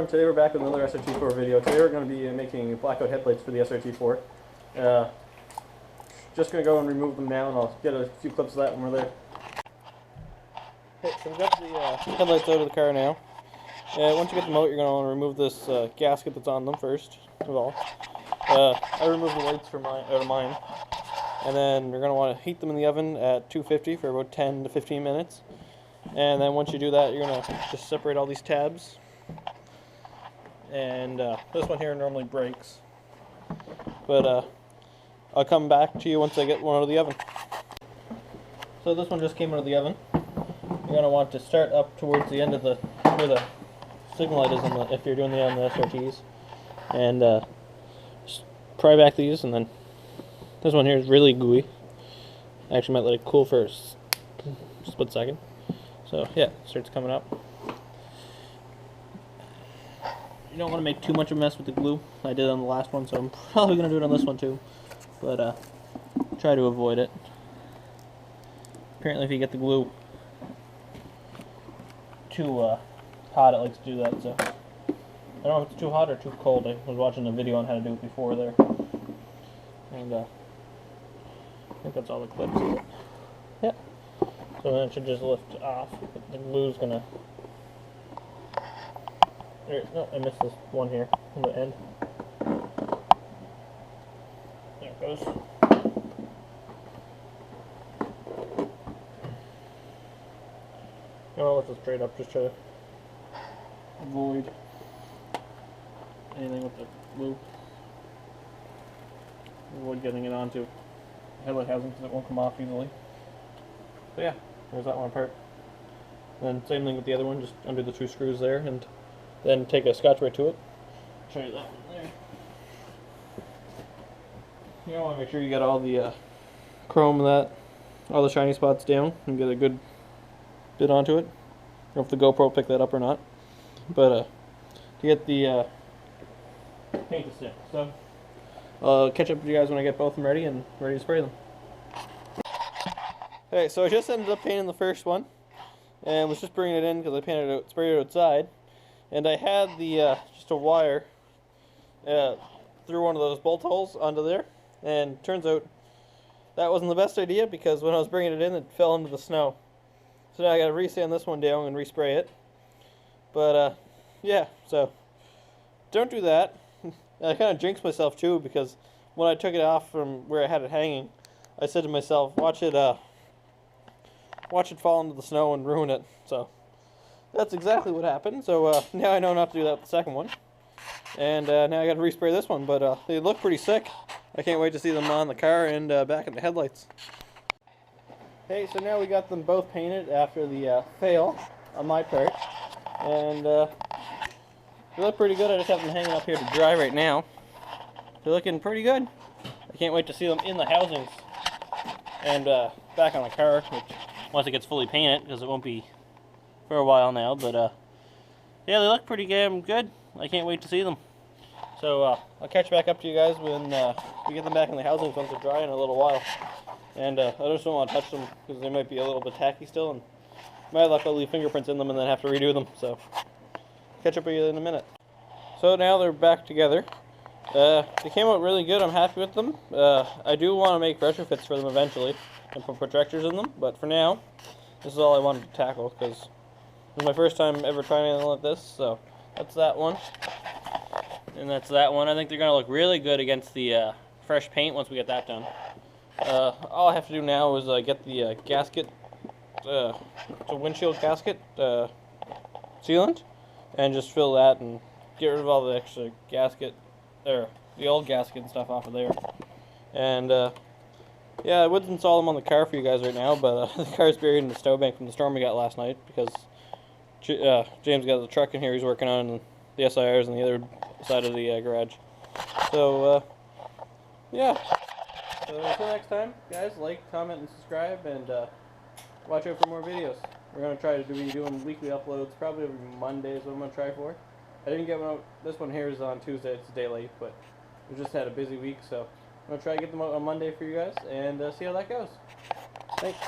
Today we're back with another Srt4 video. Today we're going to be making blackout headlights for the Srt4. Just going to go and remove them now, and I'll get a few clips of that when we're there. Okay, so we've got the headlights out of the car now. Once you get them out, you're going to want to remove this gasket that's on them first of all. I removed the lights from out of mine. And then you're going to want to heat them in the oven at 250 for about 10 to 15 minutes. And then once you do that, you're going to just separate all these tabs. And this one here normally breaks. But I'll come back to you once I get one out of the oven. So this one just came out of the oven. You're going to want to start up towards the end of where the signal light is if you're doing on the SRTs. And just pry back these, and then this one here is really gooey. I actually might let it cool for a split second. So yeah, it starts coming up. You don't want to make too much of a mess with the glue. I did on the last one, so I'm probably going to do it on this one too. But try to avoid it. Apparently if you get the glue too hot, it likes to do that. So I don't know if it's too hot or too cold. I was watching a video on how to do it before there. And I think that's all the clips. Yeah. So then it should just lift off. The glue's gonna. No, I missed this one here on the end. There it goes. I'll lift it straight up just to avoid anything with the glue. Avoid getting it onto headlight housing because it won't come off easily. So yeah, there's that one part. Then same thing with the other one, just undo the two screws there, and then take a Scotch-Brite to it. Show you that one there. You want to make sure you got all the chrome all the shiny spots down, and get a good bit onto it. I don't know if the GoPro will pick that up or not, but to get the paint to stick. So I'll catch up with you guys when I get both of them ready and ready to spray them. Okay, so I just ended up painting the first one, and was just bringing it in because I sprayed it outside, and I had the just a wire through one of those bolt holes onto there, and turns out that wasn't the best idea because when I was bringing it in, it fell into the snow. So now I got to resand this one down and respray it. But yeah, so don't do that. I kind of jinxed myself too because when I took it off from where I had it hanging, I said to myself, watch it fall into the snow and ruin it. So that's exactly what happened. So now I know not to do that with the second one. And now I got to respray this one, but they look pretty sick. I can't wait to see them on the car and back in the headlights. Hey, so now we got them both painted after the fail on my part. And they look pretty good. I just have them hanging up here to dry right now. They're looking pretty good. I can't wait to see them in the housings and back on the car, which once it gets fully painted, because it won't be for a while now. But yeah, they look pretty damn good. I can't wait to see them. So I'll catch back up to you guys when we get them back in the housings once they're dry in a little while. And I just don't want to touch them because they might be a little bit tacky still, and my luck I'll leave fingerprints in them and then have to redo them. So catch up with you in a minute. So now they're back together. They came out really good. I'm happy with them. I do want to make retrofits for them eventually and put projectors in them, but for now, this is all I wanted to tackle because this is my first time ever trying anything like this. So that's that one, and that's that one. I think they're going to look really good against the fresh paint once we get that done. All I have to do now is get the gasket, the windshield gasket sealant, and just fill that and get rid of all the extra gasket, or the old gasket and stuff off of there. And yeah, I would install them on the car for you guys right now, but the car's buried in the snowbank from the storm we got last night because James got the truck in here he's working on, and the SIR's on the other side of the garage. So yeah. So until next time, guys, like, comment, and subscribe, and watch out for more videos. We're going to try to be doing weekly uploads, probably every Monday is what I'm going to try for. I didn't get one out. This one here is on Tuesday. It's a day late, but we just had a busy week, so I'm going to try to get them out on Monday for you guys and see how that goes. Thanks.